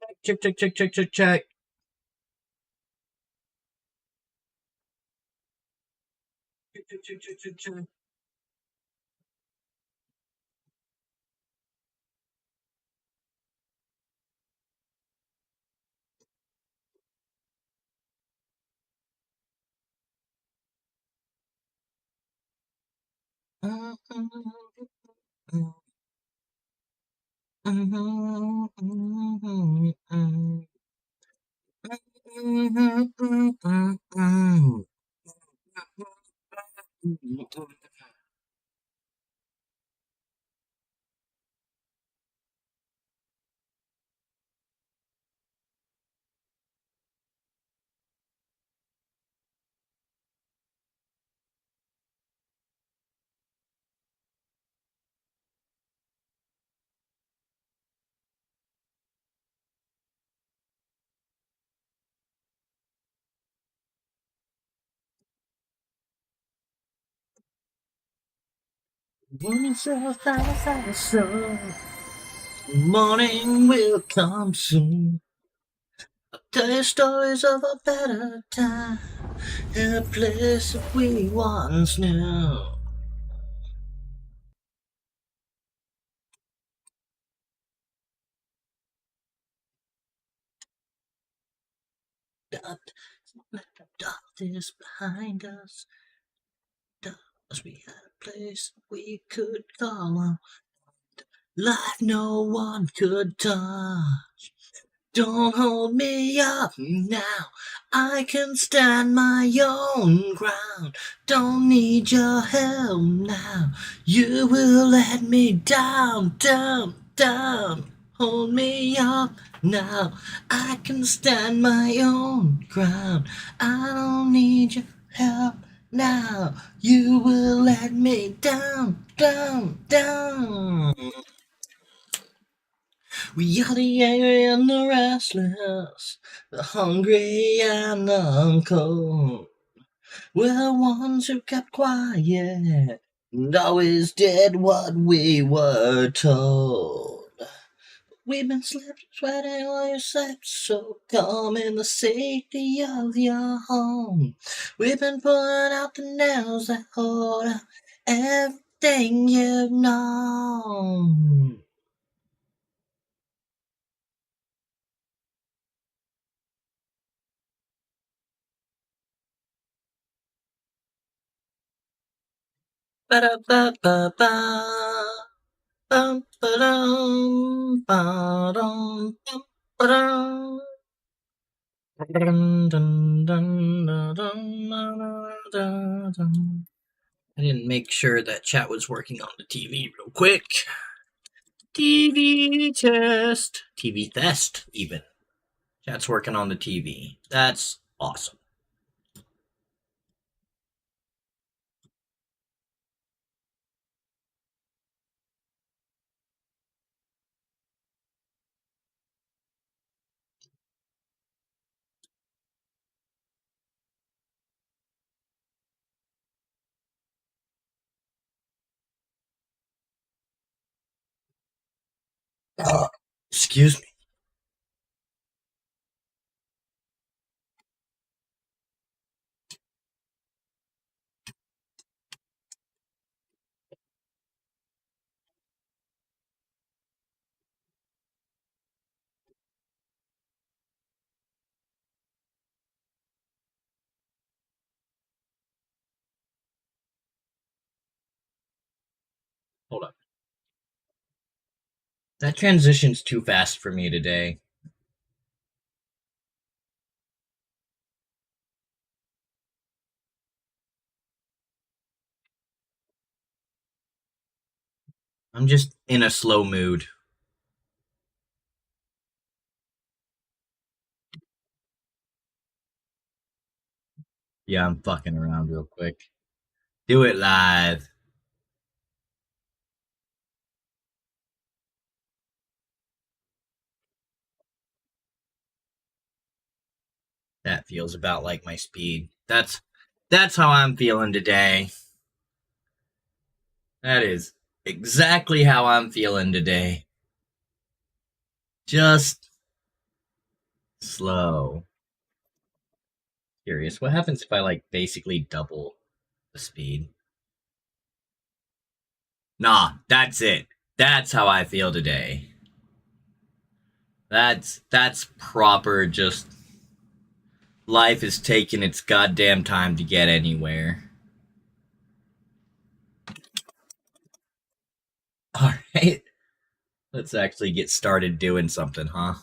Check, check, check, check, check, check. Check, check, check, check, check, check. Morning so fast, so morning will come soon. I'll tell you stories of a better time, in a place that we once knew. Let the darkness behind us, as we had a place we could call home. Life no one could touch. Don't hold me up now. I can stand my own ground. Don't need your help now. You will let me down, down, down. Hold me up now. I can stand my own ground. I don't need your help now. You will let me down, down, down. We are the angry and the restless, the hungry and the cold. We're the ones who kept quiet and always did what we were told. We've been sweating while you slept, so calm in the safety of your home. We've been pulling out the nails that hold up everything you've known. Ba-da-ba-ba-ba. Bum, ba-dum, ba-dum, bum, ba-dum. Dun, dun, dun, dun, dun, dun, dun, dun. I didn't make sure that chat was working on the TV real quick. TV test. TV test, even. Chat's working on the TV. That's awesome. Excuse me. Hold up. That transition's too fast for me today. I'm just in a slow mood. Yeah, I'm fucking around real quick. Do it live. That feels about like my speed. That's how I'm feeling today. That is exactly how I'm feeling today. Just slow. Curious, what happens if I like basically double the speed? Nah, that's it. That's how I feel today. That's proper just life is taking its goddamn time to get anywhere. Alright. Let's actually get started doing something, huh?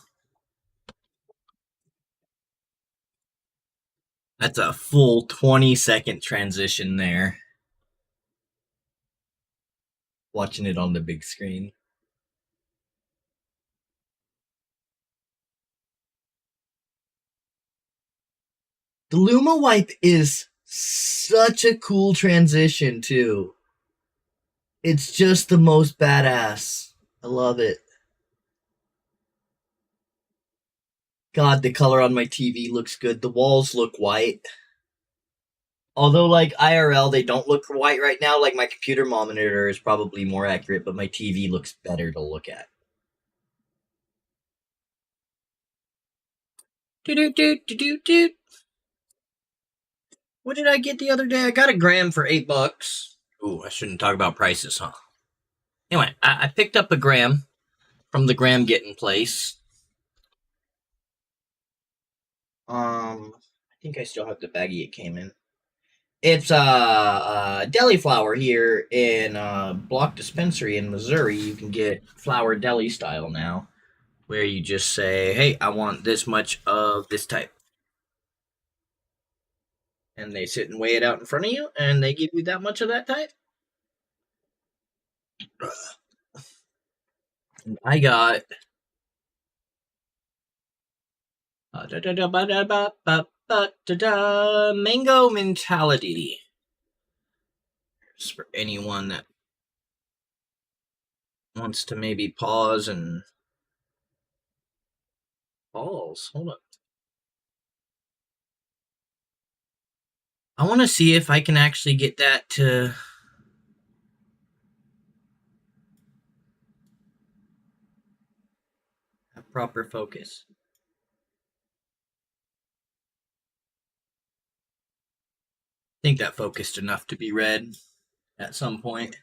That's a full 20-second transition there. Watching it on the big screen. The Luma wipe is such a cool transition, too. It's just the most badass. I love it. God, the color on my TV looks good. The walls look white. Although, like, IRL, they don't look white right now. Like, my computer monitor is probably more accurate, but my TV looks better to look at. Do. What did I get the other day? I got a gram for $8. Ooh, I shouldn't talk about prices, huh? Anyway, I picked up a gram from the gram getting place. I think I still have the baggie it came in. It's deli flour here in Block Dispensary in Missouri. You can get flour deli style now, where you just say, "Hey, I want this much of this type," and they sit and weigh it out in front of you, and they give you that much of that type. And I got mango mentality. Just for anyone that wants to maybe pause and pause. Hold up. I want to see if I can actually get that to have proper focus. I think that focused enough to be read at some point.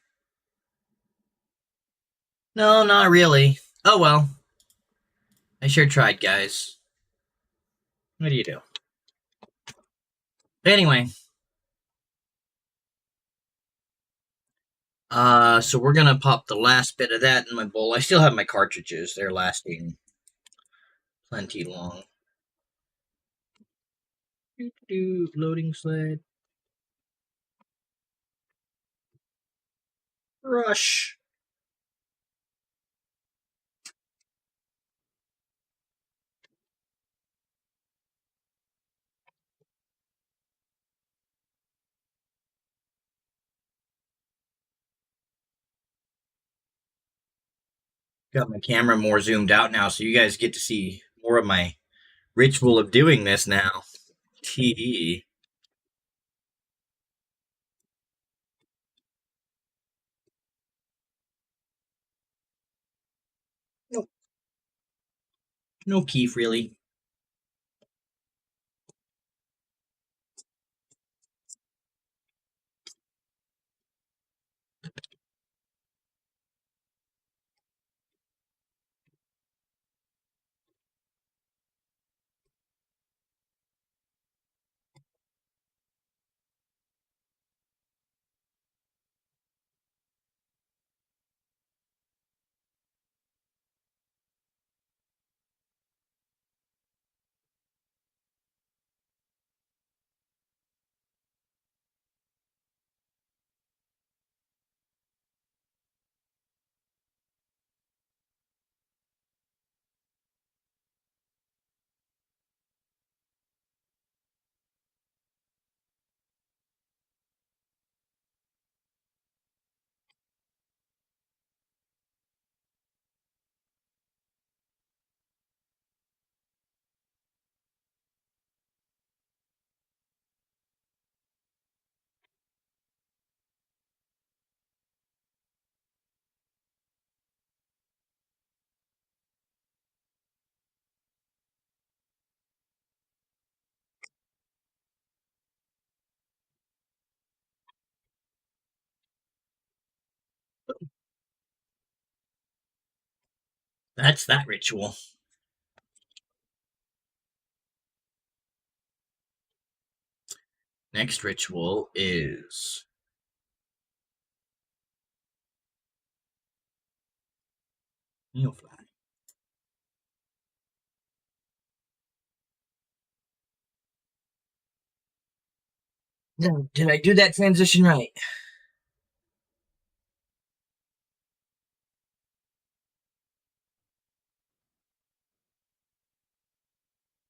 No, not really. Oh well. I sure tried, guys. What do you do? Anyway. So we're gonna pop the last bit of that in my bowl. I still have my cartridges. They're lasting plenty long. Loading sled. Rush. Got my camera more zoomed out now, so you guys get to see more of my ritual of doing this now. TD. Nope. No keef, really. That's that ritual. Next ritual is meal flag. No, did I do that transition right?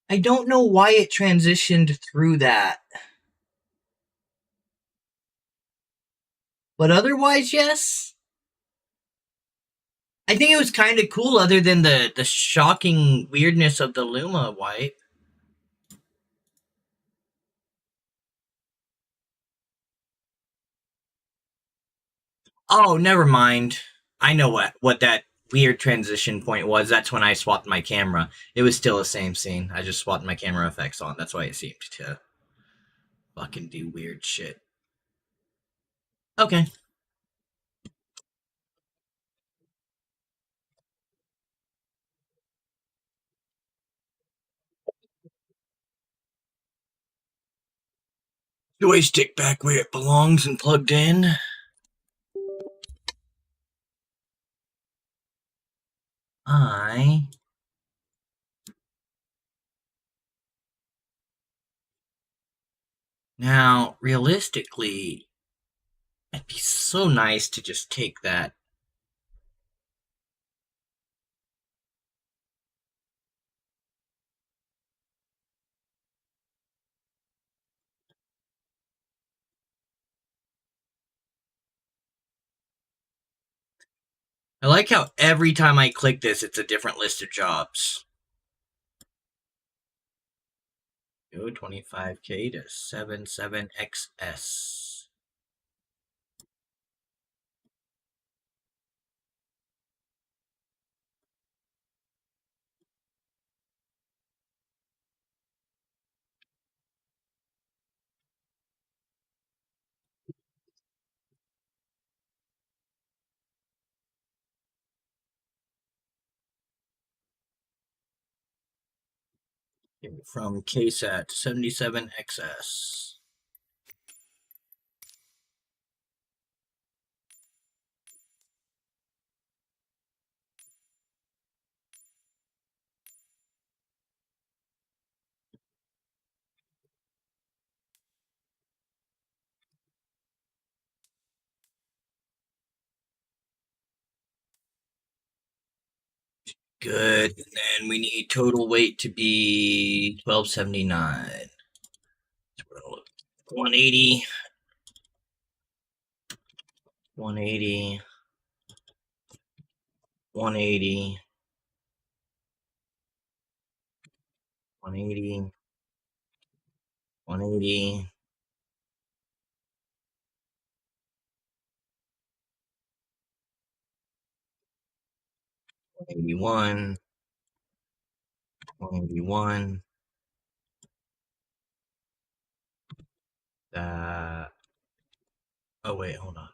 I don't know why it transitioned through that. But otherwise, yes. I think it was kind of cool other than the shocking weirdness of the Luma wipe. Oh, never mind. I know what that weird transition point was. That's when I swapped my camera. It was still the same scene. I just swapped my camera effects on. That's why it seemed to fucking do weird shit. Okay. Joystick back where it belongs and plugged in. I Now realistically, it'd be so nice to just take that. I like how every time I click this, it's a different list of jobs. Go 25K to 77XS. From KSAT to 77XS. Good. And then we need total weight to be 1279. 180. 180. 180. 180. 180. 181. 181. Oh, wait, hold on.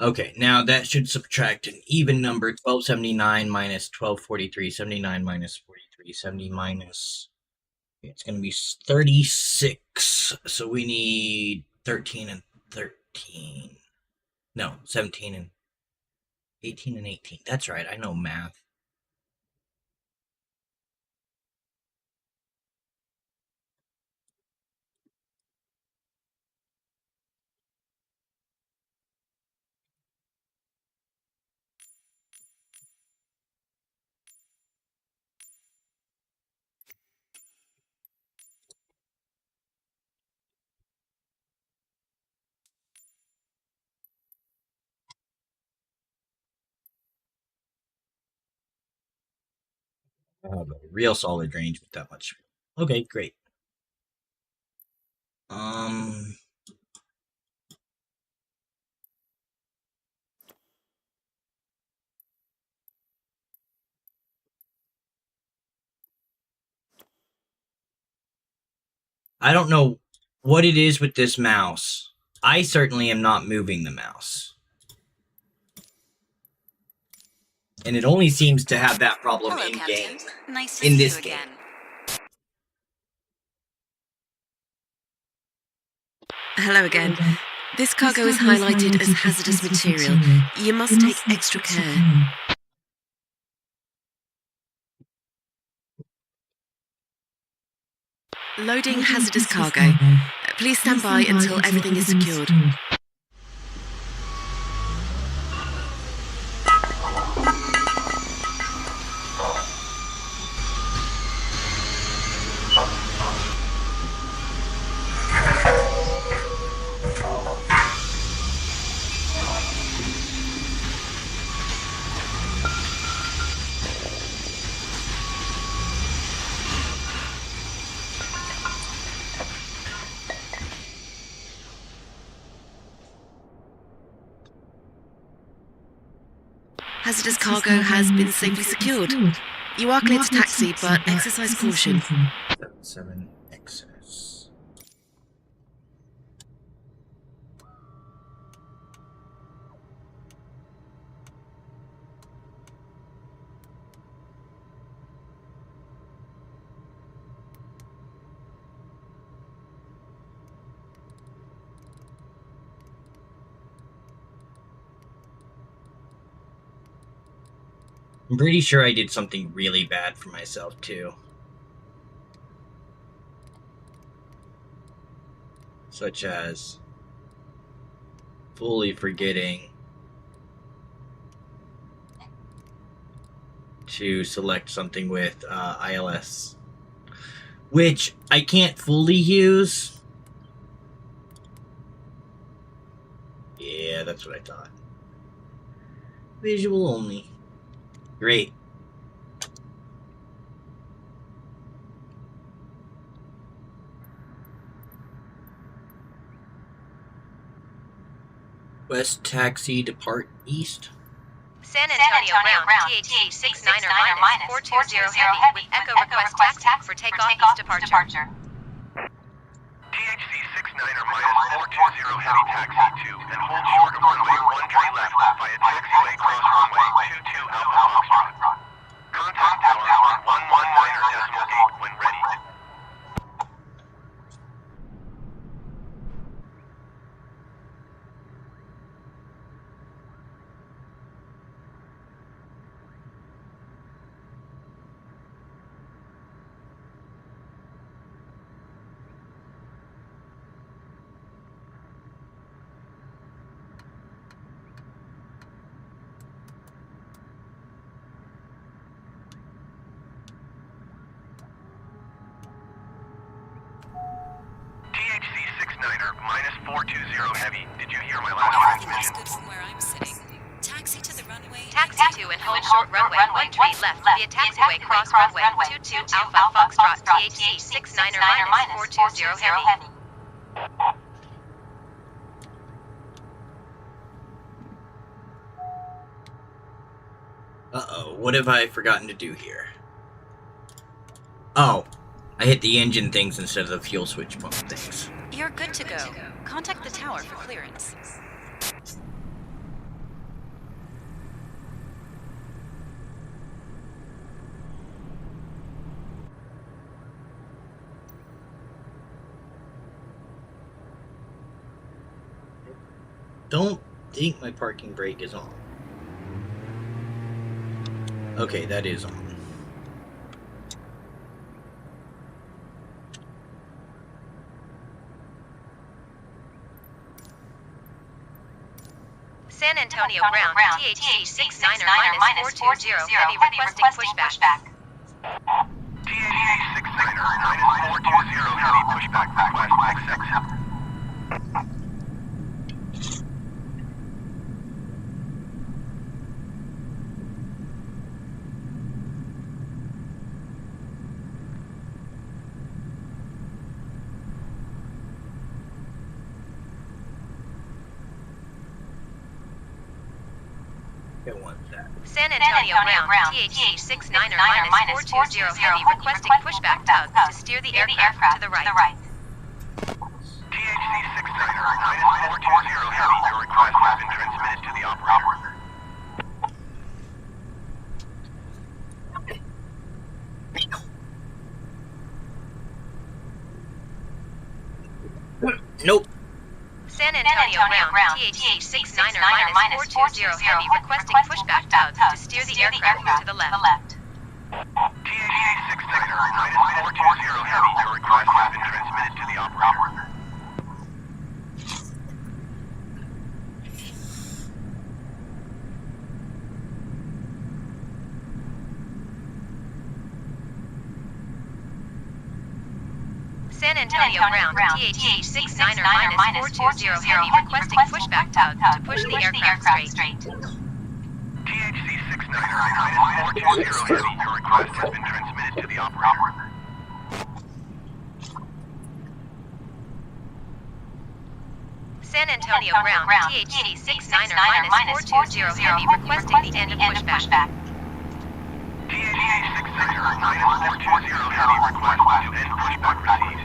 Okay, now that should subtract an even number 1279 minus 1243. 79 minus 43. 70 minus. It's going to be 36. So we need 13 and 13. No, 17 and 18 and 18. That's right. I know math. I have a real solid range with that much. Okay, great. Um, I don't know what it is with this mouse. I certainly am not moving the mouse. And it only seems to have that problem Hello, in Captain. game. Nice to In see this you game. again. Hello again. This cargo is highlighted as hazardous material. You must take extra care. Loading hazardous cargo. Please stand by until everything is secured. Hazardous cargo has been safely secured. You are cleared to taxi, but exercise caution. 7 excess. I'm pretty sure I did something really bad for myself, too. Such as fully forgetting to select something with ILS, which I can't fully use. Yeah, that's what I thought. Visual only. Great. West taxi, depart east. San Antonio Ground, THC 69er minus 420 heavy with Echo request taxi for takeoff east departure. THC 69er minus 420 heavy taxi 2 and hold short of runway 13 left via taxiway cross runway 22 Alpha Foxtrot. Contact tower 119 gate when ready. THC 69er minus 420 heavy. Did you hear my last transmission? Good from where I'm sitting. Taxi to the runway. Taxi 2 and hold short runway 13 left via taxiway cross runway 22 Alpha Foxtrot THC 69er minus 420 heavy. Uh-oh, what have I forgotten to do here? Oh, I hit the engine things instead of the fuel switch pump things. You're good to go. Contact the tower for clearance. Don't think my parking brake is on. Okay, that is on. San Antonio Ground, THC 69er minus 420 heavy requesting pushback. THC 69er minus 420 heavy pushback request accept. San Antonio Ground, THC 69er minus 420 heavy requesting pushback tug to steer the aircraft to the right. THC 69er minus San Antonio Ground, THC 69er-420 Heavy requesting pushback tug to steer the aircraft to the left. THC 69er-420 Heavy, your request has been transmitted to the operator. San Antonio Ground, THC 69er-420 Heavy requesting pushback tug to push the aircraft straight. THC 69er-420 Heavy, your request has been transmitted to the operator. San Antonio Ground, THC 69er-420 Heavy requesting the end of pushback. THC 69er-420 Heavy request to end pushback received.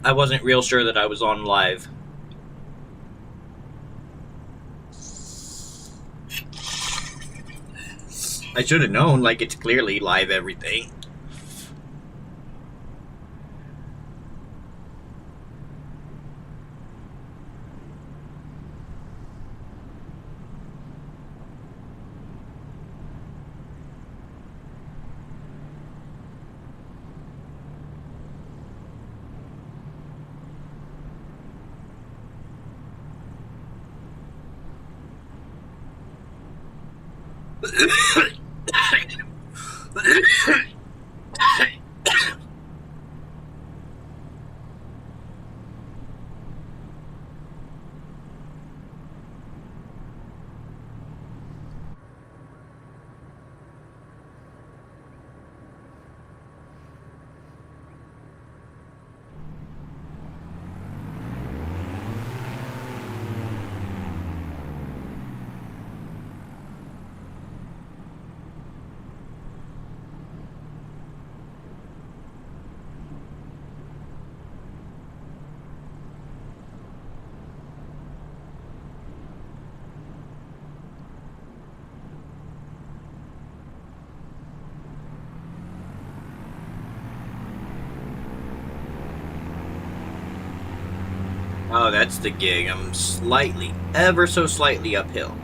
I wasn't real sure that I was on live. I should have known, like, it's clearly live everything. Oh, that's the gig. I'm slightly, ever so slightly uphill.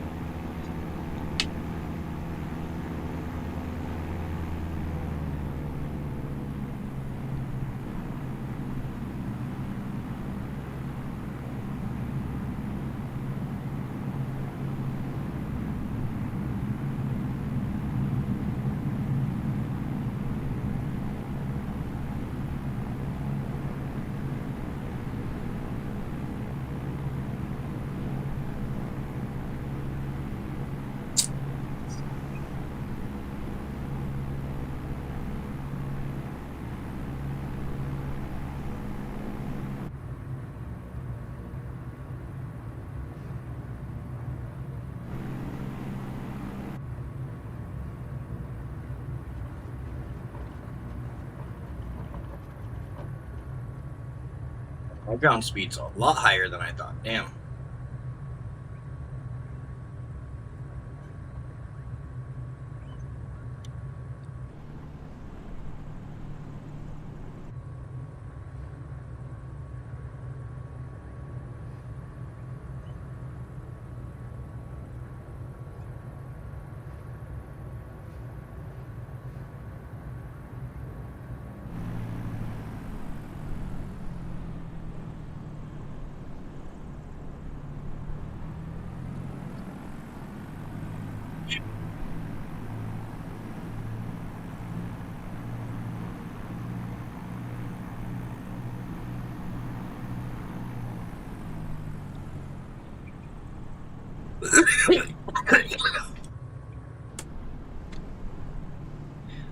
My ground speed's a lot higher than I thought. Damn.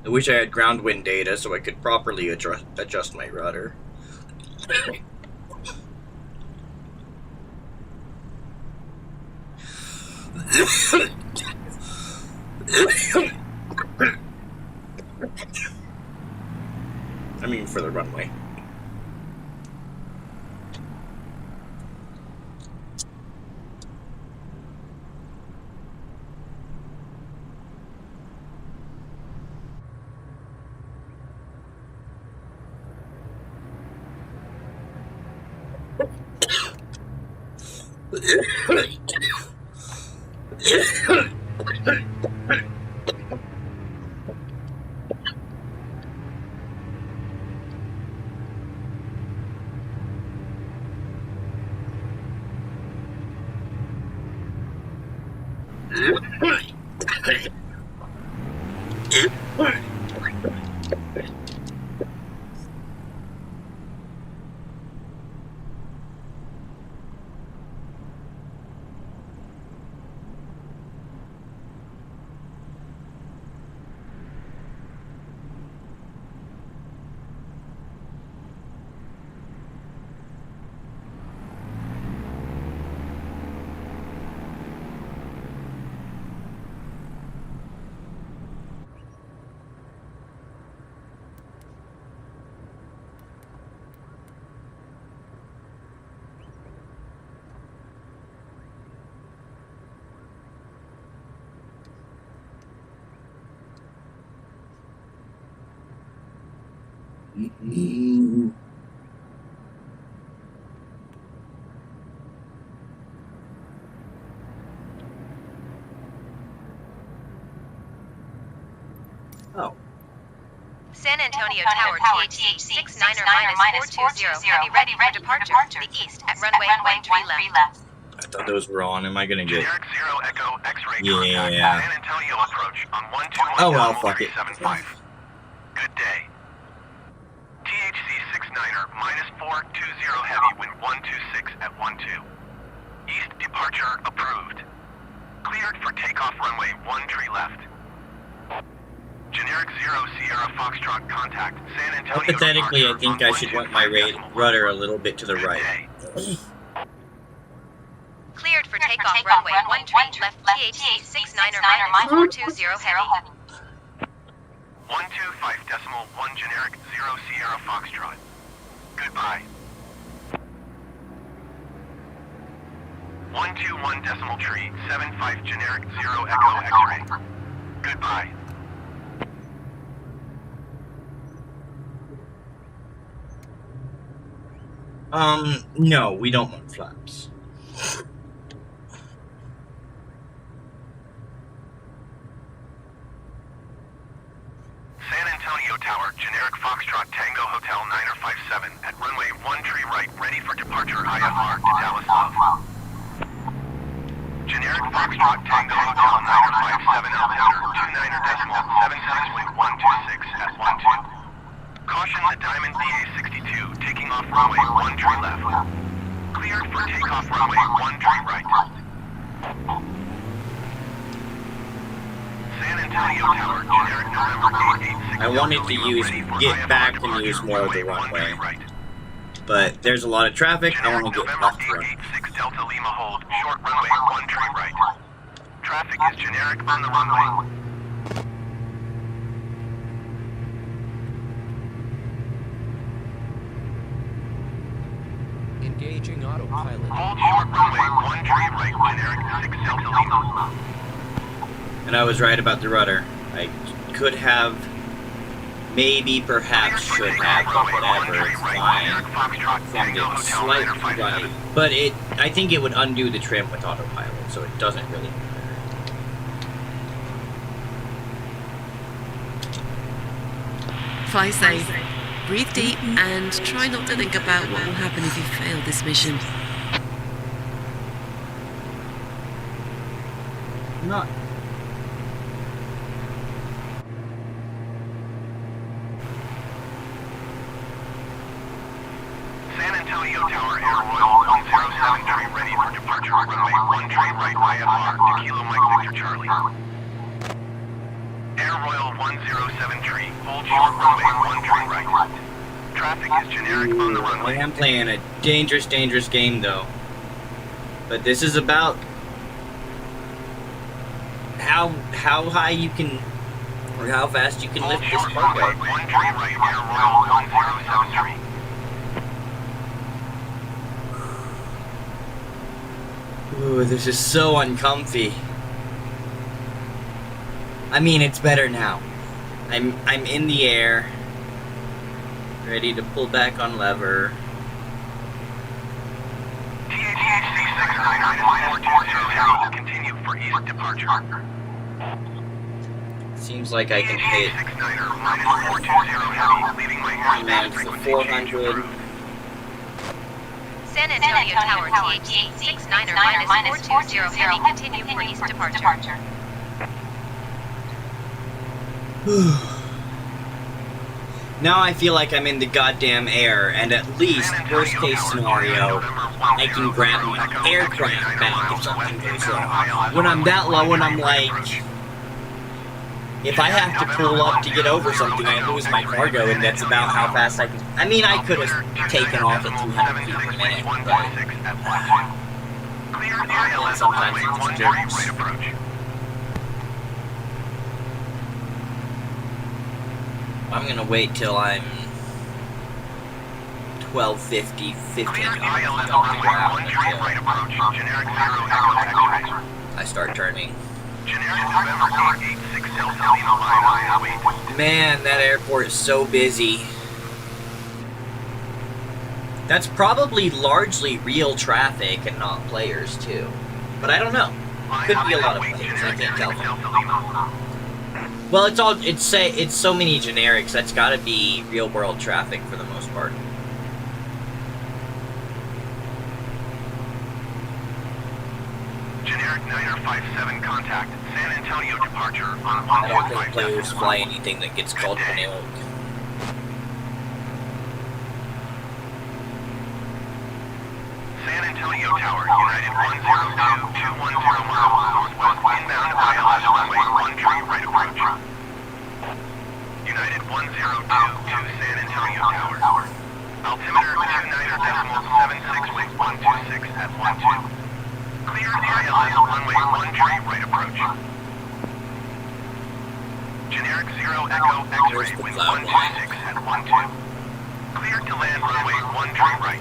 I wish I had ground wind data so I could properly adjust my rudder. I mean, for the runway. Oh. San Antonio Tower THC 69er minus 420 heavy ready for departure to the east at runway 13 left. I thought those were on. Am I gonna get... Generic Zero Echo X-ray Yeah. contact. San Antonio approach on 121 Oh well, fuck it. 375. Good day. THC 69er minus 420 heavy wind 126 at 12. East departure approved. Cleared for takeoff runway 13 left. Generic Zero Sierra Foxtrot contact. San Antonio. Hypothetically, I think I departure should on want my 125.1. rudder a little bit to the Good right. day. Cleared for takeoff runway 13 left THC 69er minus 420 heavy. 125.1 generic Zero Sierra Foxtrot. Goodbye. 121.375 generic Zero Echo X-ray. Goodbye. No, we don't want flaps. San Antonio Tower, generic Foxtrot Tango Hotel 957 at runway 13 right, ready for departure IFR to Dallas Love. Generic Foxtrot Tango Hotel 957 altimeter 29.76 at 12. Caution the Diamond DA-62 taking off runway 13 left. Cleared for takeoff runway 13 right. San Antonio Tower, generic November 886 I wanted to Delta Lima use ready for get IFR back and departure, use more of the runway 13 runway, right. but there's a lot of traffic. I want to get November off the run. 886 Delta Lima hold, short runway 13 right. Traffic is generic on the runway. Engaging autopilot. Hold short runway 1 tree right, generic 6 Delta Lima. And I was right about the rudder. I could have, maybe, perhaps, should have, but whatever, it's fine. From the slight right. But I think it would undo the trim with autopilot, so it doesn't really matter. Fly safe, breathe deep, and try not to think about what will happen if you fail this mission. Not. San Antonio Tower, Air Royal 107 tree ready for departure. Runway 1 tree right, IFR to Kilo Mike Victor Charlie. Air Royal 107 tree, hold short runway 1 tree right. Traffic is generic on the I runway. am playing a dangerous game, though. But this is about how high you can, or how fast you can Hold lift this short runway cargo. 1 tree right, Air Royal 107 tree. Ooh, this is so uncomfy. I mean, it's better now. I'm in the air, ready to pull back on lever. THC 69 continue for east departure. Seems like I can hit 69er minus 420 heavy, leaving my airspace commands to frequency change 400. approved. San Antonio Tower THC 69er minus 420 heavy, continue for east departure. Now I feel like I'm in the goddamn air, and at least, worst case scenario, I can grab my aircraft back if something goes wrong. When I'm that low and I'm like, if I have to pull up to get over something, I lose my cargo, and that's about how fast I can. I mean, I could have taken off at 200 feet per minute, but sometimes it's jokes. I'm gonna wait till I'm 1250, 1500 feet off the ground until I start turning. Man, that airport is so busy. That's probably largely real traffic and not players too. But I don't know. Could be a lot of players, I can't tell. Well, it's so many generics, that's gotta be real world traffic for the most part. Generic 957 contact, San Antonio departure on I don't think 115. players fly anything that gets called generic. San Antonio Tower, United 102, 210 miles northwest, inbound ILS runway 1 tree right approach. United 102 to San Antonio Tower. Altimeter 29.76 with 126 at 12. Clear ILS runway 1 tree right approach. Generic 0 Echo X-ray with 126 at 12. Clear to land runway 1 tree right.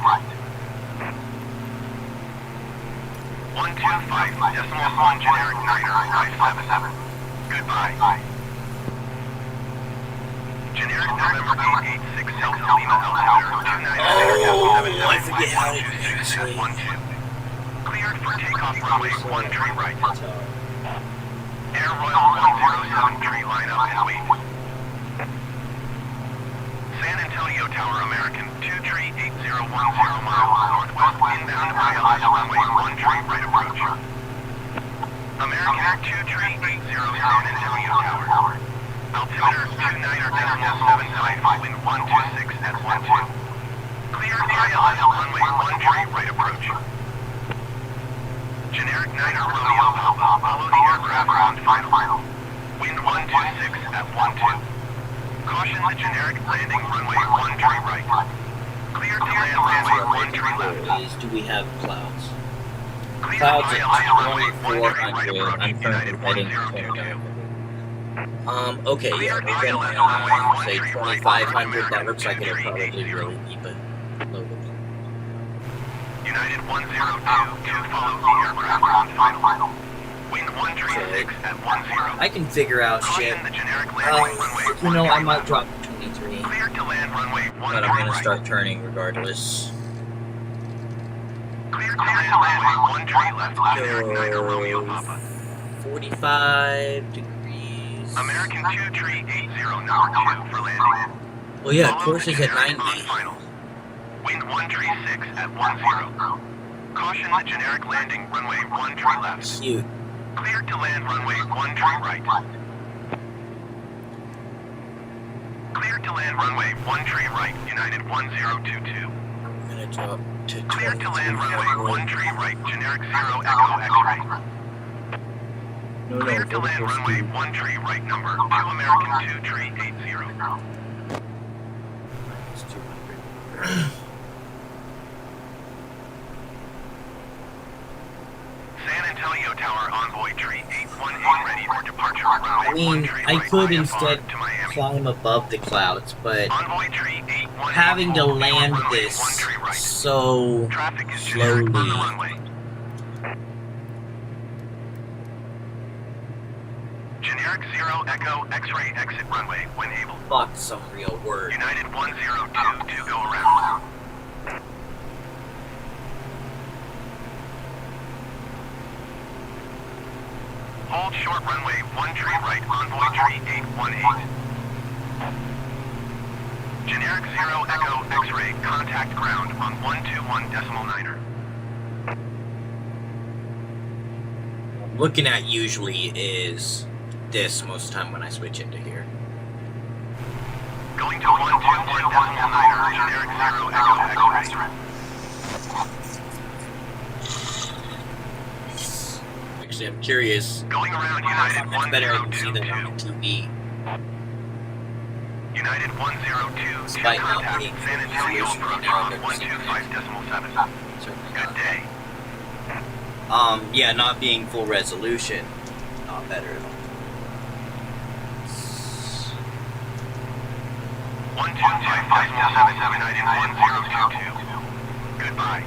125.1 generic 957. Goodbye. Generic November 886 Delta Lima altimeter 29. I forget how to actually. Cleared for takeoff runway 1 tree right. Air Royal 107 tree line up and wait. San Antonio Tower American 2 tree 8010 miles northwest inbound ILS runway 1 tree right approach. American 2 tree 80 San Antonio Tower. Altimeter 29.75 wind 126 at 12. Clear ILS runway 1 tree right approach. Generic 9er Romeo Alpha, follow the aircraft on final. Wind 126 at 12. Caution the generic landing runway 1 tree right. Clear to land runway 1 tree left. Is do we have clouds? Clear Clouds ILS at runway 1 tree right 2400. approach. I'm currently United heading 1022. okay, yeah, we're gonna say 2500. That looks like it'll probably really keep it loaded. United 102 follows the aircraft on final. Wind 136 at 10. I can figure out shit. Caution the generic landing runway You know, I 13 might left. drop to 23, Clear to land runway 13 but I'm gonna right. start turning regardless. Clear to land runway 13 left. Generic Niner Romeo Papa. 45 degrees. American 2 tree 80 number 2 for landing. Well, yeah, Follow course the is at generic 90. on final. Wind 136 at 10. Caution the generic landing runway 13 left. Cute. Clear to land runway 13 right. Clear to land runway 13 right, United 1022. I'm gonna drop to Clear to 23. land runway 13 right, generic 0 Echo X-ray. No, Clear to land runway 13 right, number 2 American 2 tree 80. It's 200. San Antonio Tower Envoy tree 818 ready for departure. Runway I mean, 13 I right, could IFR instead to Miami. climb above the clouds, but Envoy tree 818 having to hold land runway this 13 right. so Traffic is generic on the slowly. runway. Generic 0 Echo X-ray exit runway when able. Fuck some real word. United 102 to go around. Hold short runway 13 right, Envoy tree 818. Generic 0 Echo X-ray contact ground on 121.9er. Looking at usually is this most of the time when I switch into here. Going to 121.9er, generic 0 Echo X-ray. Actually, I'm curious Going around how United much better I can see them on the 1022. TV. United 102 to Despite not contact being San Antonio resolution approach now, on but 125.7. Certainly Good not. day. Yeah, not being full resolution, not better at all. 125.7 United 1022. Goodbye.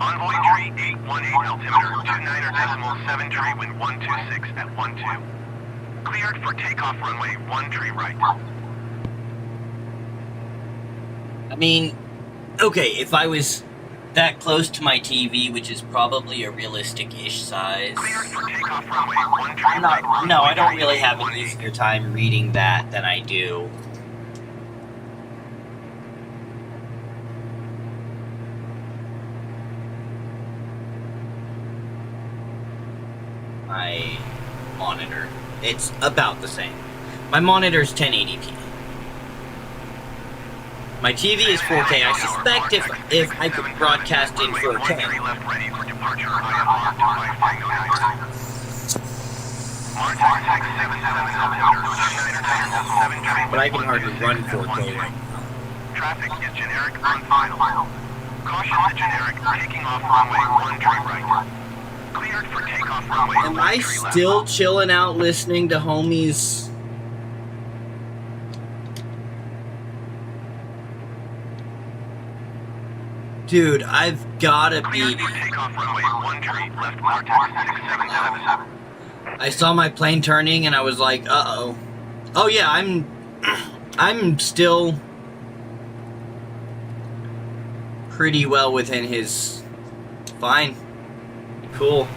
Envoy tree 818 altimeter 29.7 tree wind 126 at 12. Cleared for takeoff runway 1 tree right. I mean, okay, if I was that close to my TV, which is probably a realistic-ish size. Cleared for takeoff runway 1 tree right. No, I don't runway really have an 18. easier time reading that than I do my monitor. It's about the same. My monitor's 1080p. My TV is 4K. I suspect if I could broadcast in 4K, but I can hardly run 4K right now. Traffic is generic on final. Caution the generic taking off runway 1 tree right. Cleared for takeoff runway Am 1 I tree left. still chilling out listening to homies? Dude, I've gotta be. Cleared for takeoff runway 1 tree left Martex 6777. I saw my plane turning and I was like, uh-oh. Oh yeah, I'm still pretty well within his. Fine. Cool.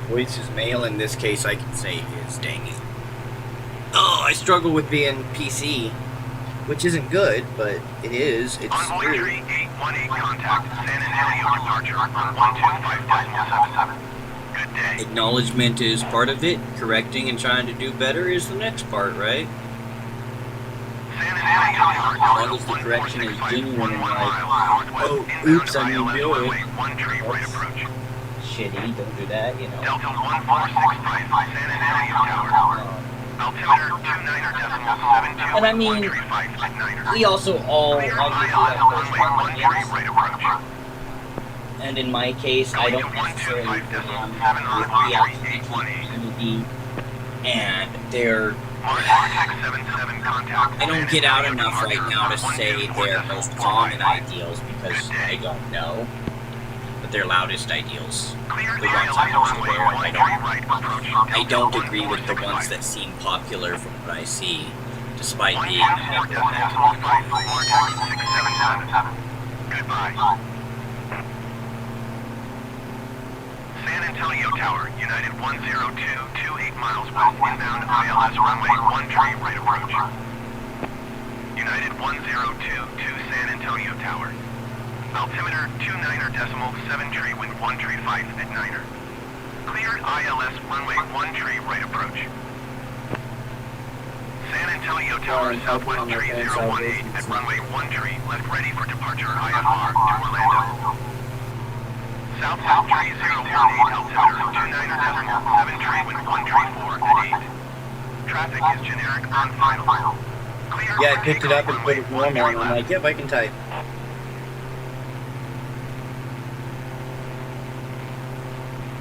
Voice is male in this case, I can say is, dang it. Oh, I struggle with being PC, which isn't good, but it is. It's Envoy true. tree 818 contact San Antonio departure on 125.77. Good day. Acknowledgement is part of it. Correcting and trying to do better is the next part, right? San Antonio As long as the correction is genuine and like, oh, oops, I mean, do it. 1 tree right approach. Shitty, don't do that, you know. Delta 1465 San Antonio Tower. Altimeter 29.72. And I mean, 135 at 9er. We also all Clear obviously ILS have those runway 1 tree yes. right approach. And in my case, I don't necessarily belong with the LGBT community, and they're. I don't get out enough right now to say their most common ideals because I don't know. But their loudest ideals, the ones I'm most aware of, I don't agree with the ones that seem popular from what I see, despite being a member of that community. Goodbye. San Antonio Tower, United 10228 miles west, inbound ILS runway 13 right approach. United 1022 San Antonio Tower. Altimeter 29.7 wind 135 at 9er. Cleared ILS runway 13 right approach. San Antonio Tower, Southwest 3018 at runway 13 left ready for departure IFR to Orlando. Southwest 3018 altimeter 29.7 wind 134 at 8. Traffic is generic on final. Clear Yeah, I picked it up and put it normal, and I'm like, yep, I can type.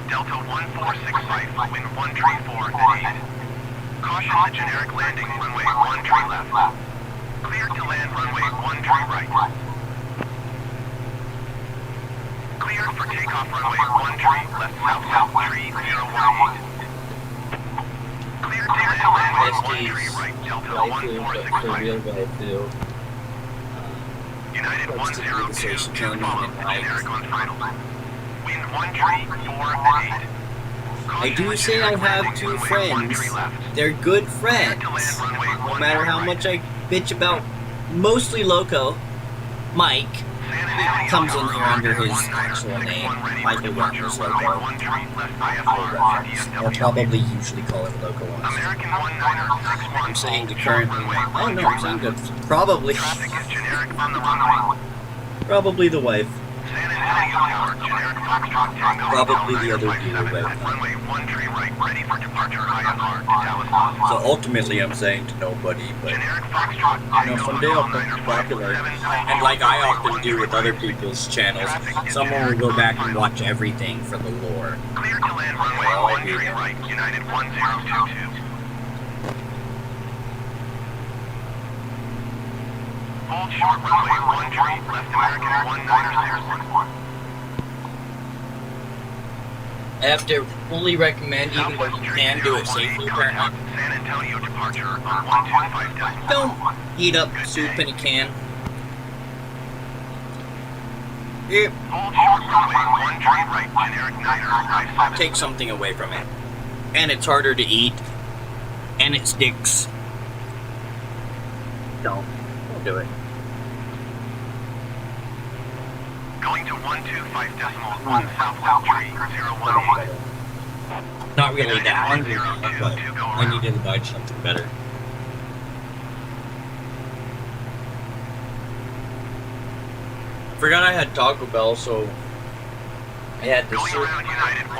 Delta 1465, wind 134 at 8. Caution the generic landing, runway 13 left. Cleared to land runway 13 right. Cleared for takeoff runway 13 left south 3018. Cleared to land runway 13 right, Delta 1465. United 102, turn follow, generic on final. Wind 134 at 8. I do say I have two friends. They're good friends. No matter how much I bitch about mostly Loco, Mike comes in here under his actual name, Michael Youngers Loco. Or probably usually call him Loco once. I'm saying the current. Oh no, I'm saying the probably. Probably the wife. Probably the other viewer right now. So ultimately I'm saying to nobody, but you know, someday I'll become popular. And like I often do with other people's channels, someone will go back and watch everything for the lore. Clear to land runway 13 right, United 1022. Hold short runway 13, left American 1906. I have to fully recommend, even though you can do it safely, apparently. San Antonio departure on 125.1. Don't heat up soup in a can. Yep. Hold short runway 13 right, generic 9er, Take something away from it. And it's harder to eat. And it sticks. Don't do it. Going to 125.1 Southwest 3018. Not really that hungry now, but I needed to buy something better. Forgot I had Taco Bell, so I had this soup,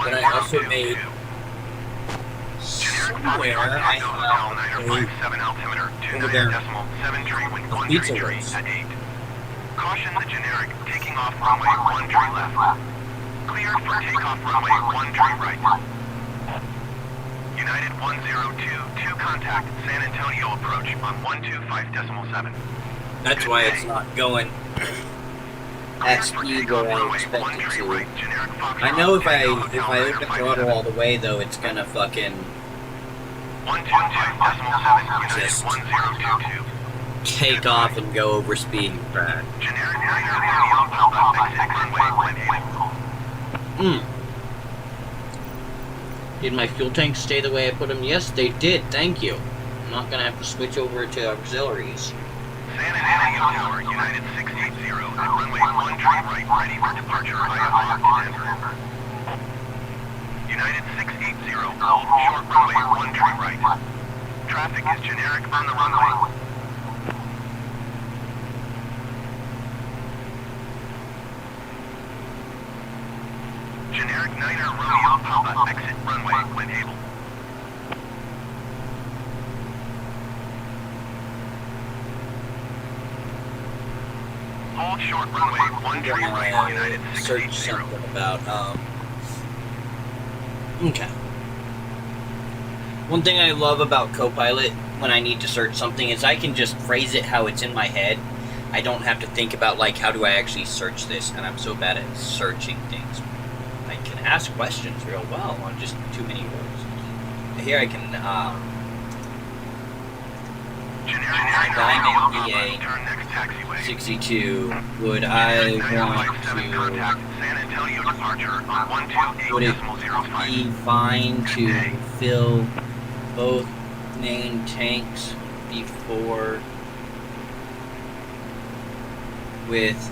but I also made somewhere I have over there a pizza rolls. Caution the generic, taking off runway 13 left. Cleared for takeoff runway 13 right. United 1022 contact San Antonio approach on 125.7. That's why it's not going at speed where I expect it to. I know if I open throttle all the way though, it's gonna fucking 125.7 just United 1022. take off and go over speed and crash. Generic 9 Did my fuel tanks stay the way I put them? Yes, they did. Thank you. I'm not gonna have to switch over to auxiliaries. San Antonio Tower, United 680, at runway 13 right, ready for departure IFR to Denver. United 680, hold short runway 13 right. Traffic is generic on the runway. Generic 9er Romeo Papa, exit runway when able. Hold short runway 13 right, United Search 680. something about, okay. One thing I love about Copilot when I need to search something is I can just phrase it how it's in my head. I don't have to think about, like, how do I actually search this, and I'm so bad at searching things. I can ask questions real well on just too many words. Here I can, Diamond VA Turn next taxiway. 62, would I want Contact to, San Antonio departure on would it 128.05. be fine to fill both main tanks before with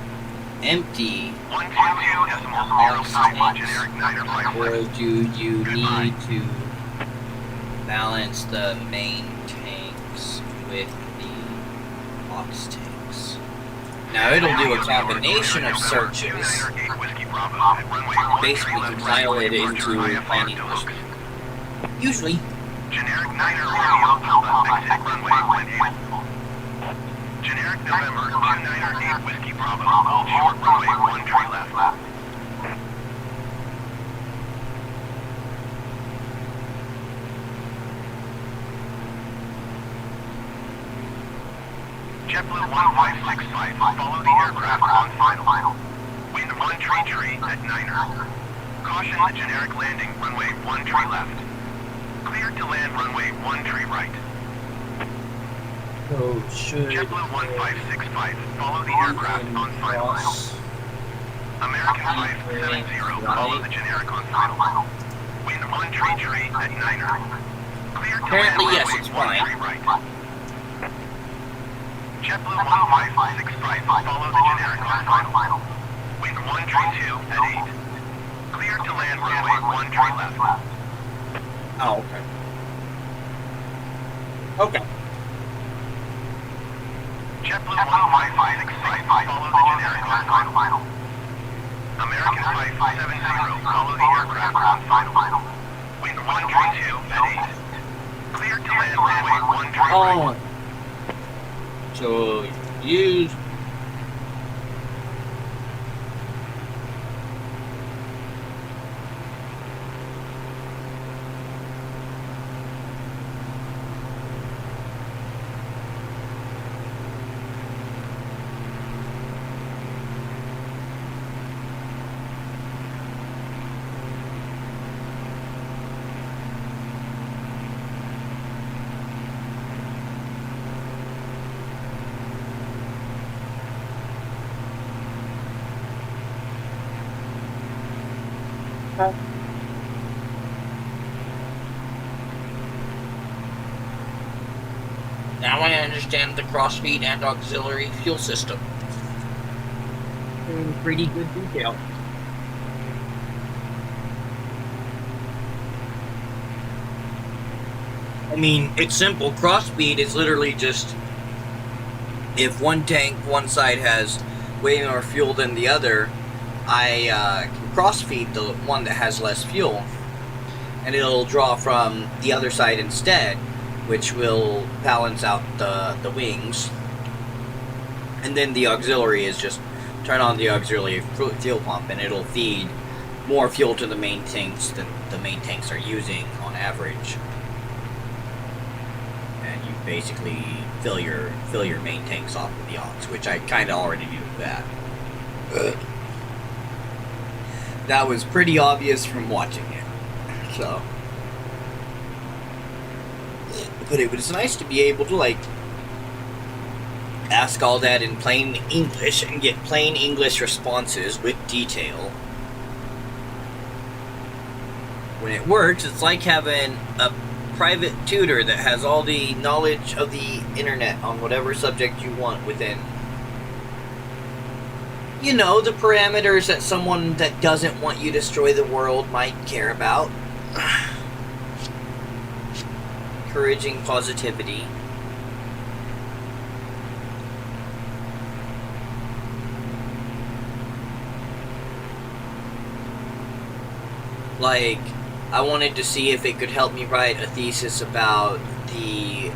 empty, 122.05 generic Niner flight or left. do you need to balance the main tanks with the ox tanks? Now it'll do a combination of searches, basically compile it into plain English. Usually, Generic Niner Romeo Alpha exit runway 18. Generic November 298 Whiskey Bravo, hold short runway 13 left. JetBlue 1565, follow the aircraft on final. Wind 133 at Niner. Caution the generic landing, runway 13 left. Cleared to land runway 13 right. so should JetBlue 1565, follow the aircraft on final. American 570, follow the generic on final. Wind 133 at Niner. Cleared to Apparently, land yes, runway it's fine. 13 right. JetBlue 1565, follow the generic on final. Wind 132 at 8. Cleared to land runway 13 left. Oh, okay. Okay. JetBlue 1565, follow the generic on final. American 570, follow the aircraft on final. Wind 132 at 8. Cleared to land runway 13 right. Oh. So use. Now I understand the crossfeed and auxiliary fuel system in pretty good detail. I mean, it's simple. Crossfeed is literally just if one tank, one side has way more fuel than the other, I can crossfeed the one that has less fuel, and it'll draw from the other side instead, which will balance out the wings. And then the auxiliary is just turn on the auxiliary fuel pump, and it'll feed more fuel to the main tanks than the main tanks are using on average. And you basically fill your main tanks off with the aux, which I kind of already do that. That was pretty obvious from watching it. So, but it was nice to be able to like ask all that in plain English and get plain English responses with detail. When it works, it's like having a private tutor that has all the knowledge of the internet on whatever subject you want within, you know, the parameters that someone that doesn't want you to destroy the world might care about. Encouraging positivity. Like, I wanted to see if it could help me write a thesis about the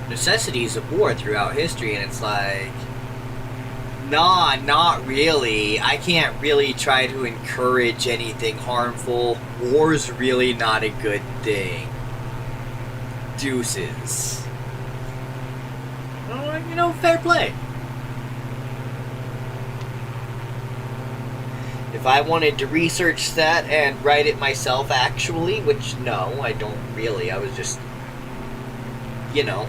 necessities of war throughout history, and it's like, nah, not really. I can't really try to encourage anything harmful. War's really not a good thing. Deuces. Well, you know, fair play. If I wanted to research that and write it myself, actually, which, no, I don't really. I was just, you know,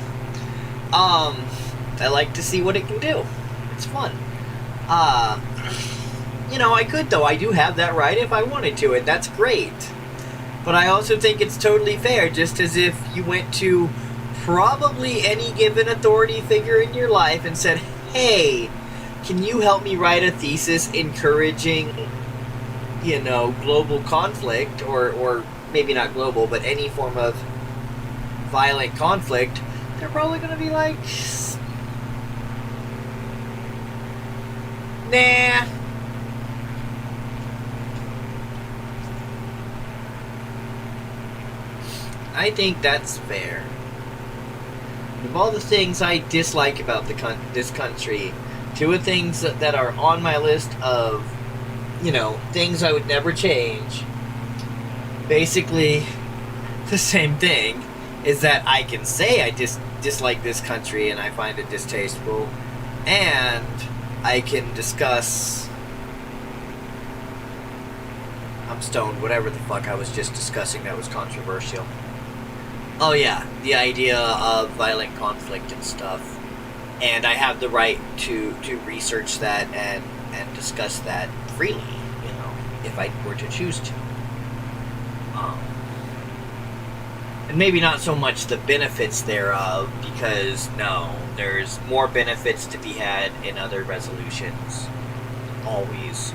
I like to see what it can do. It's fun. You know, I could, though. I do have that right if I wanted to, and that's great. But I also think it's totally fair, just as if you went to probably any given authority figure in your life and said, hey, can you help me write a thesis encouraging, you know, global conflict, or maybe not global, but any form of violent conflict? They're probably going to be like, nah. I think that's fair. Of all the things I dislike about this country, two of the things that are on my list of, you know, things I would never change, basically the same thing, is that I can say I dislike this country and I find it distasteful, and I can discuss, I'm stoned, whatever the fuck I was just discussing that was controversial. Oh yeah, the idea of violent conflict and stuff. And I have the right to research that and discuss that freely, you know, if I were to choose to. And maybe not so much the benefits thereof, because no, there's more benefits to be had in other resolutions. Always.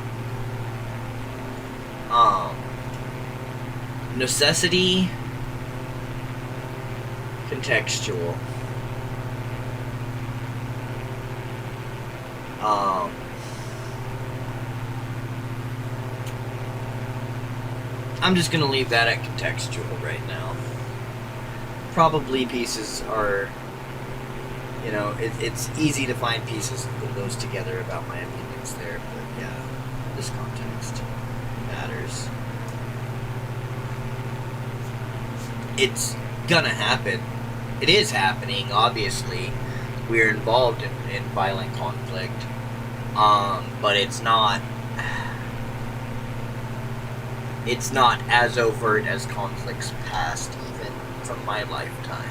Necessity. Contextual. I'm just gonna leave that at contextual right now. Probably pieces are, you know, it's easy to find pieces and put those together about my opinions there, but yeah, this context matters. It's gonna happen. It is happening, obviously. We're involved in violent conflict. But it's not as overt as conflicts past, even from my lifetime.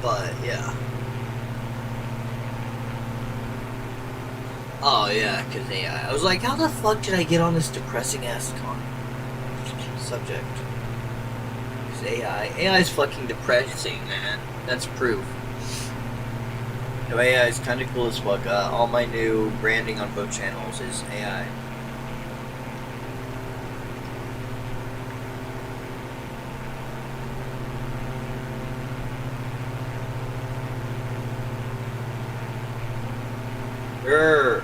But yeah. Oh yeah, because AI. I was like, how the fuck did I get on this depressing ass subject? Because AI is fucking depressing, man. That's proof. AI is kind of cool as fuck. All my new branding on both channels is AI. Grr.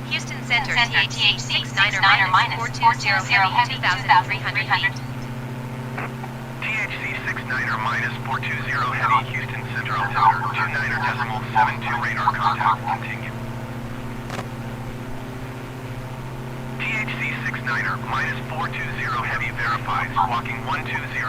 Houston Center, TH 69 or minus 420 heavy 2,300 feet. THC 69 or minus 420 heavy, Houston Central Tower, 29.72 radar contact, continue. THC 69 or minus 420 heavy verified, walking 1200.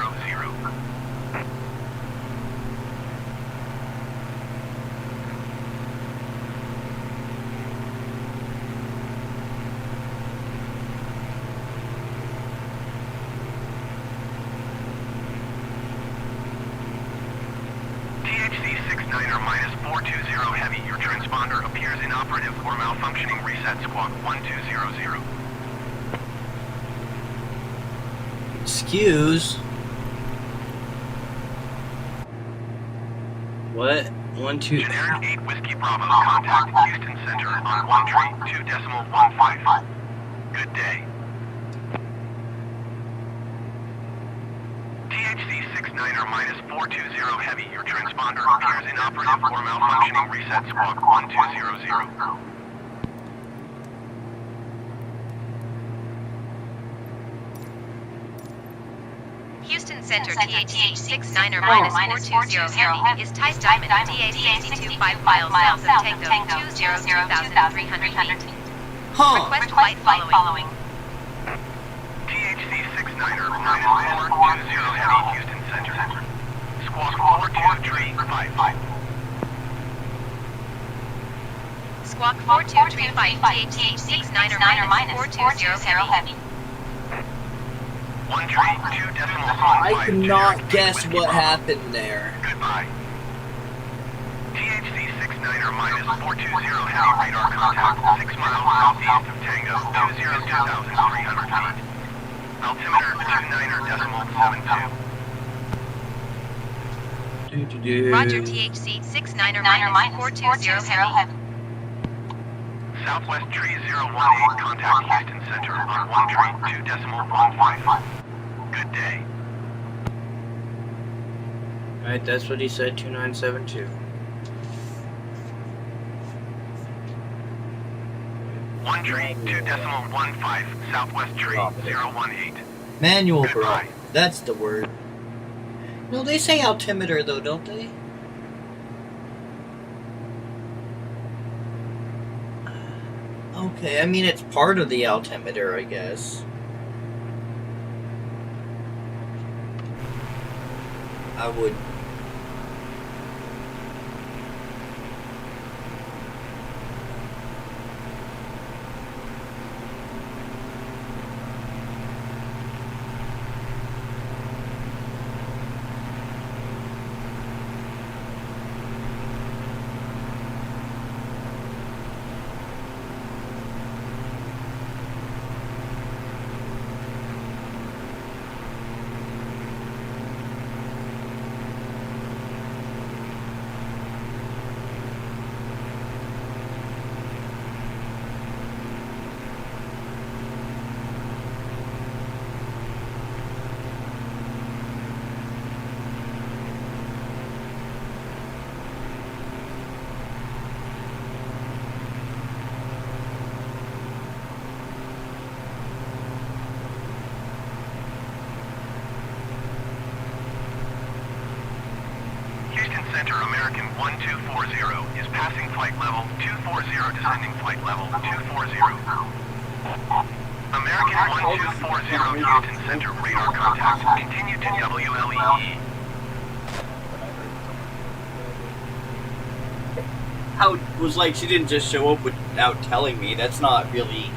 THC 69 or minus 420 heavy, your transponder appears inoperative or malfunctioning. Reset squawk 1200. Excuse. What? 1, 2. Generic 8 Whiskey Bravo, contact Houston Center on 132.155. Good day. THC 69 69er minus 420 heavy. Your transponder appears inoperative or malfunctioning. Reset squawk 1200. Houston Center THC 69er minus 420 heavy is Tice Diamond DA 62 5 miles south of Tango 20300 feet. Huh. Request flight following. THC 69er minus 420 heavy. Houston Center. Squawk 42355. Squawk 4235 THC 69er minus 420 heavy. 1 tree, 2 decimal I could not guess what happened there. Goodbye. THC 69er minus 420 heavy radar contact 6 miles southeast of Tango 202,300 feet. Altimeter 29er decimal 72. Roger THC 69er minus 420 heavy. Southwest tree 018 contact Houston Center on 1 tree 2 decimal 15. Good day. Alright, that's what he said, 2972. 1 tree 2 decimal 15 Southwest tree 018. Manual Goodbye. bro. That's the word. No, they say altimeter though, don't they? Okay, I mean it's part of the altimeter, I guess. I would. Center American 1240 is passing flight level 240, descending flight level 240. American 1240 Houston Center radar contact. Continue to WLEE. How was like she didn't just show up without telling me. That's not really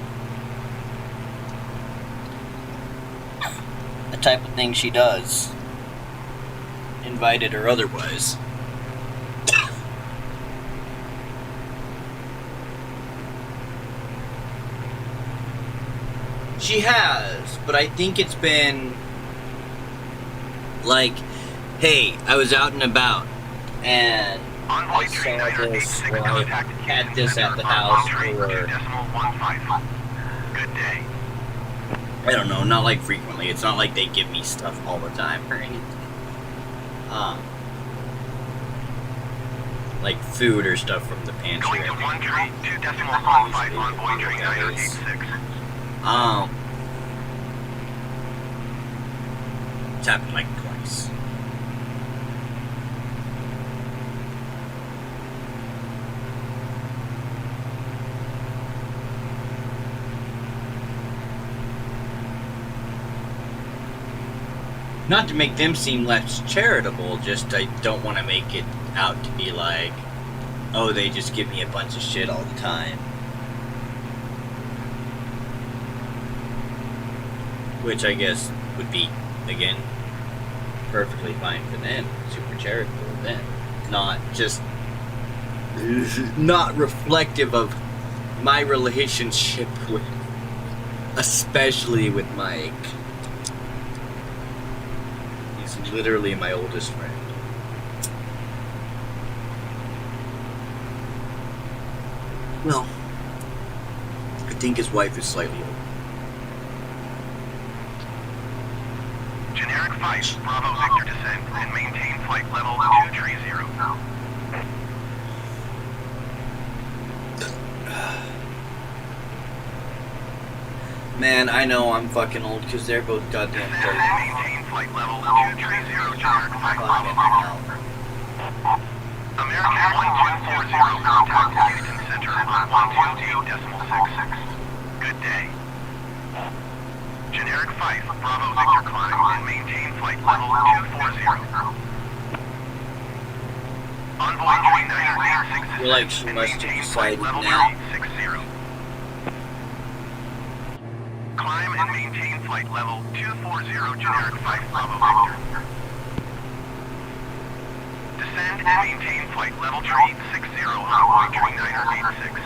the type of thing she does, invited or otherwise. She has, but I think it's been like, hey, I was out and about and I saw this, or I had this at the house, or Good day. I don't know, not like frequently. It's not like they give me stuff all the time or anything. Like food or stuff from the pantry. Going to 1 tree, 2 decimal 15 on Boeing train 986. It's happened like twice. Not to make them seem less charitable, just I don't want to make it out to be like, oh, they just give me a bunch of shit all the time. Which I guess would be, again, perfectly fine for them. Super charitable of them. Not just... not reflective of my relationship with... especially with Mike. He's literally my oldest friend. Well, I think his wife is slightly older. Generic Generic 5, Bravo Victor descend and maintain flight level 230. Man, I know I'm fucking old because they're both goddamn Descend old. and maintain flight level 230, Generic 5, Bravo Fucking Victor. hell. American 1240, contact Houston Center on 128.6. Good day. Generic 5, Bravo Victor climb and maintain flight level 240. Envoy 3986 You're like, she and must have maintain flight decided level now. 360. Climb and maintain flight level 240, Generic 5, Bravo Victor. Descend and maintain flight level 360 on 3986.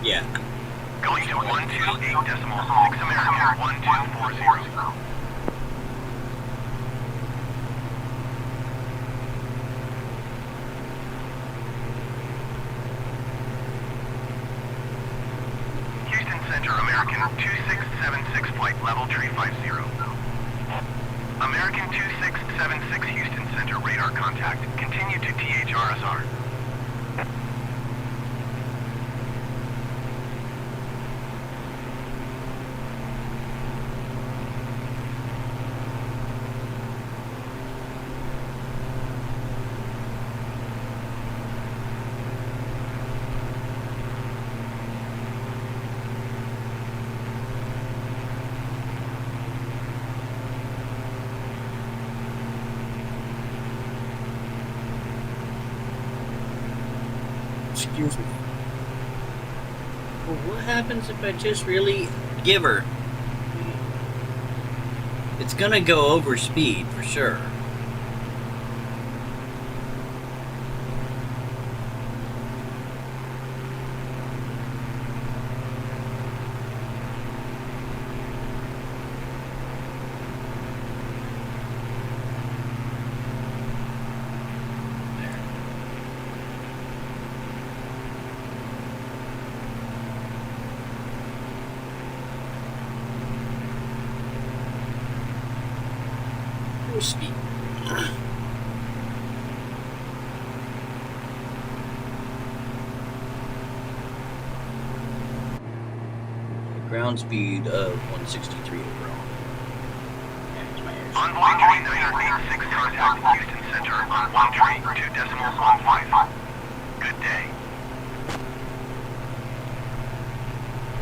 Yeah. Going to 128.6 American 1240. Houston Center, American 2676, flight level 350. American 2676, Houston Center, radar contact. Continue to THRSR. Excuse me. Well, what happens if I just really give her? It's gonna go over speed for sure. Speed. Ground speed of 163 overall. There's my air. Envoy 3986, contact Houston Center on 132.15. Good day.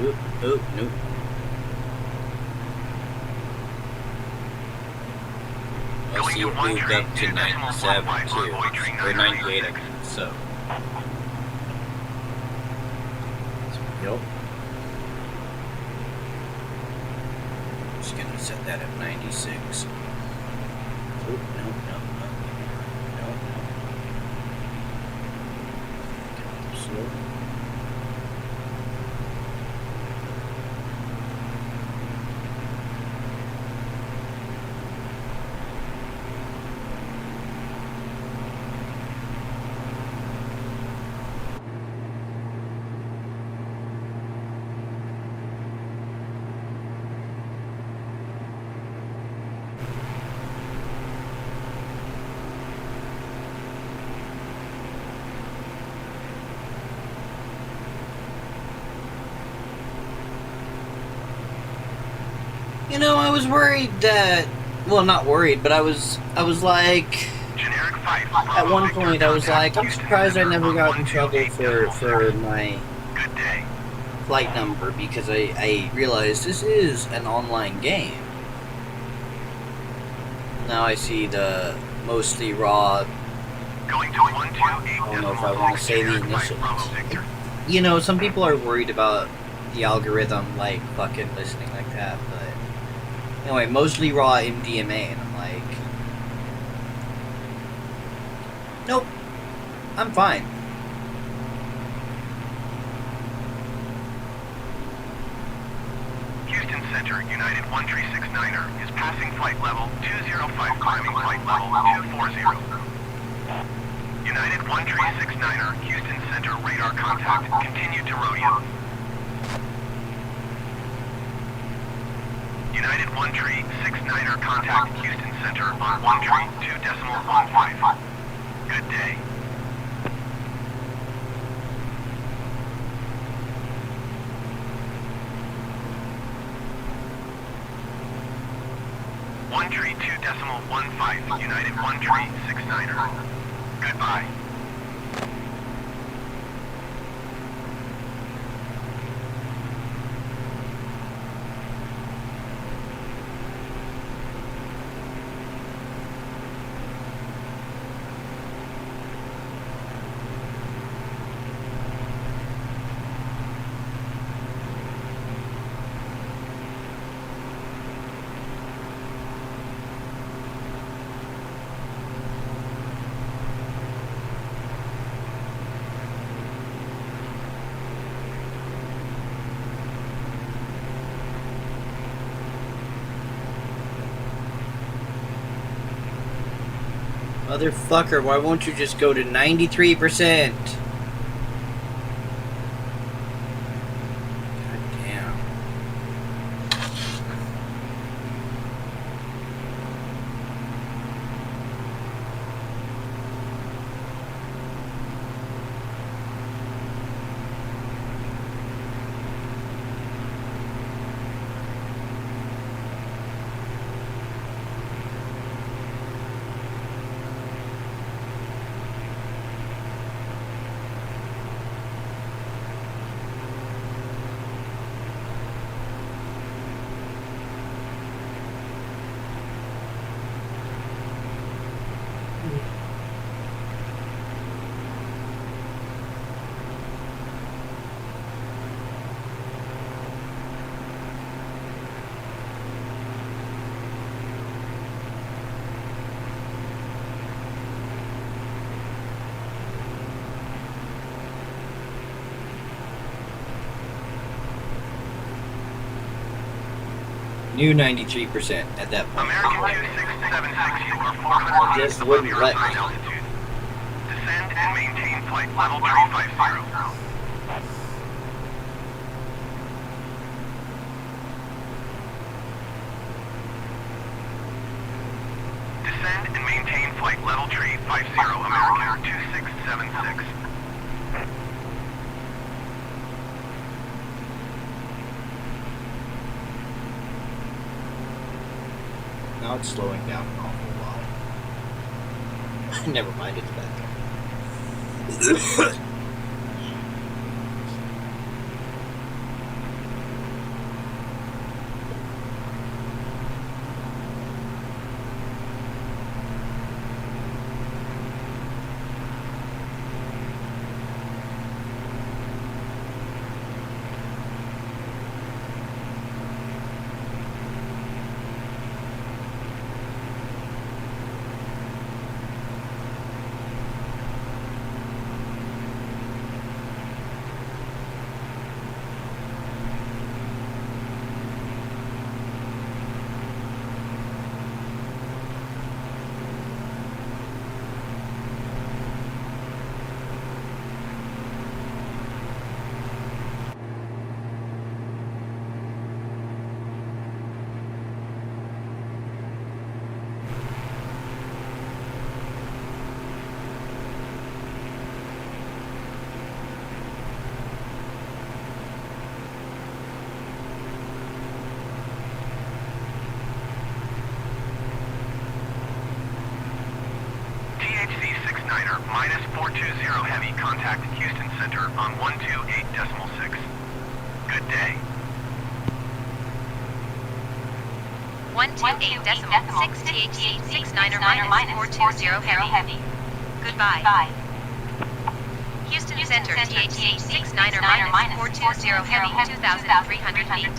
Oop, oop, nope. Well, see, it moved up to 97 too, or 98, I guess, so. Yep. Just gonna set that at 96. Oh, no. Slow. You know, I was worried that, well, not worried, but I was like, Generic 5, at one Victor, point I was contact like, I'm Houston surprised I Center never on got in trouble for 128.7. my Good day. flight number, because I realized this is an online game. Now I see the mostly raw, Going to 128.6 I don't know if I want to say the Generic 5, initials. Bravo Victor. You know, some people are worried about the algorithm, like, fucking listening like that, but anyway, mostly raw MDMA, and I'm like, nope, I'm fine. Houston Center, United 1369er is passing flight level 205, climbing flight level 240. United 1369er, Houston Center radar contact. Continue to Rodeo. United 1 Tree 69er contact Houston Center on 1 Tree 2.15. Good day. One Tree 2.15. United 1 Tree 69er. Goodbye. Motherfucker, why won't you just go to 93%? God damn. New 93% at that point. American 2676, you are 400 feet Just above wouldn't your let assigned me. altitude. Descend and maintain flight level 350. Descend and maintain flight level 350, American 2676. Now it's slowing down an awful lot. Never mind, it's back. THC 69er minus 420 heavy contact Houston Center on 128.6. Good day. 128.6 THC 69er minus 420 heavy. Goodbye. Houston Center THC 69er minus 420 heavy 2,300 feet.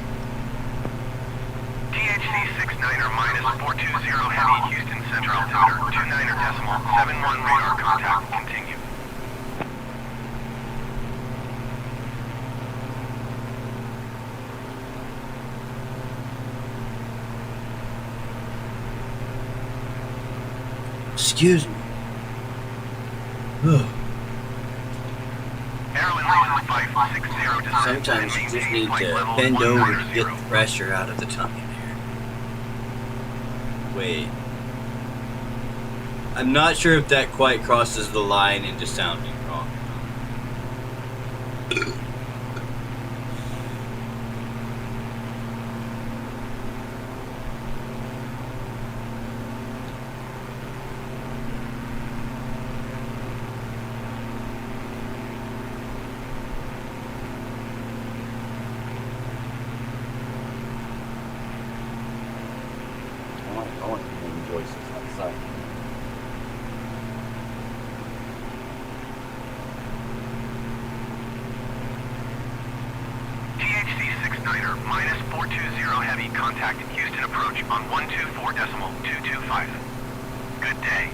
THC 69er minus 420 heavy Houston Center altimeter 29.71 radar contact. Continue. Excuse me. Ugh. Sometimes you just need to bend over to get the pressure out of the tongue in there. Wait. I'm not sure if that quite crosses the line into sounding wrong. I want to hear voices outside. THC 69er minus 420 heavy contact Houston approach on 124.225. Good day.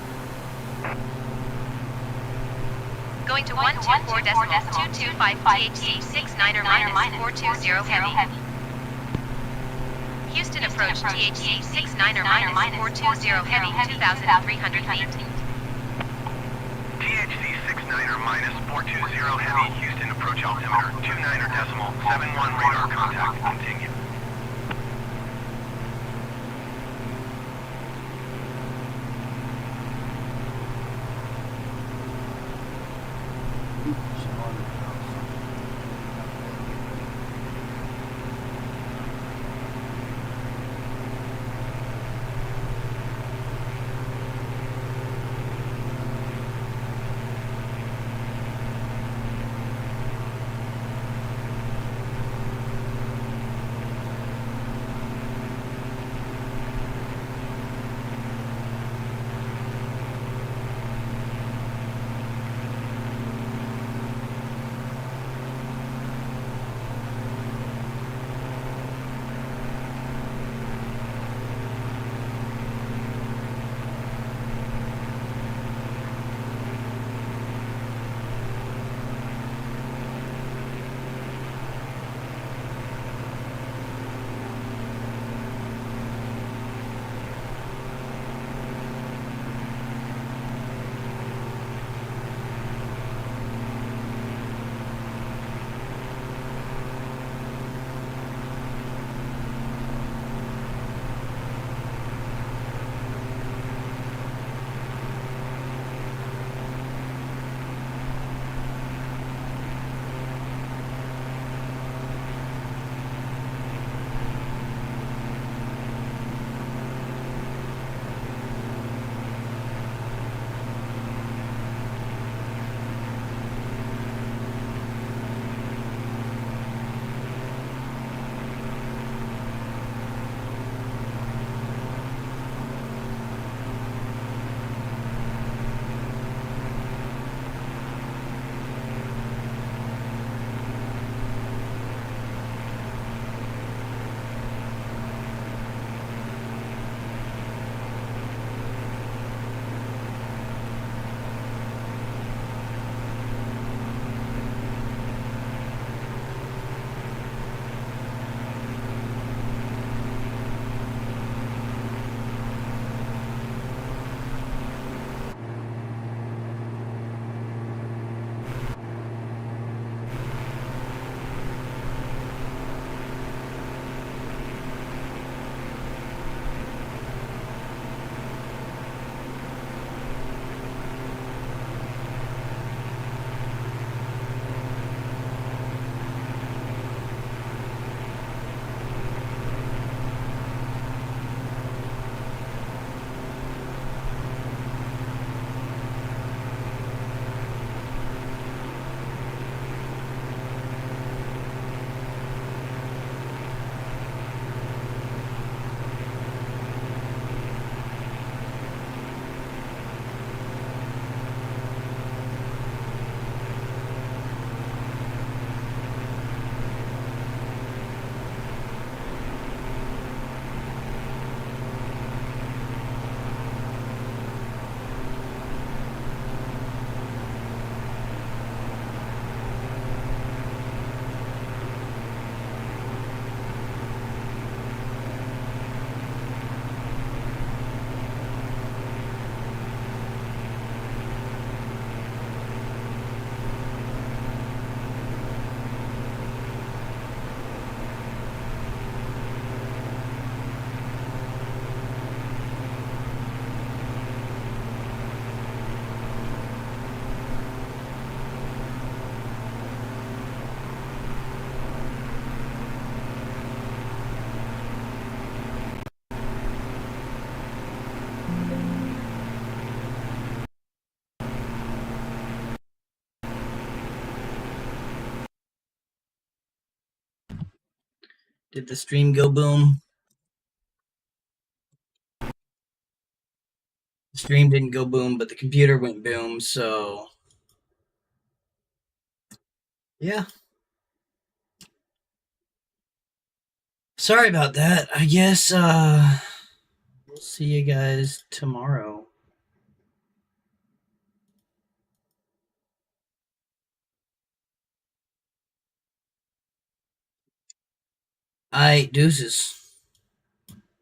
Going to 124.225 THC 69er minus 420 heavy. Houston approach THC 69er minus 420 heavy 2,300 feet. THC 69er minus 420 heavy Houston approach altimeter 29.71 radar contact. Continue. Did the stream go boom? The stream didn't go boom, but the computer went boom, so yeah. Sorry about that. I guess we'll see you guys tomorrow. Deuces.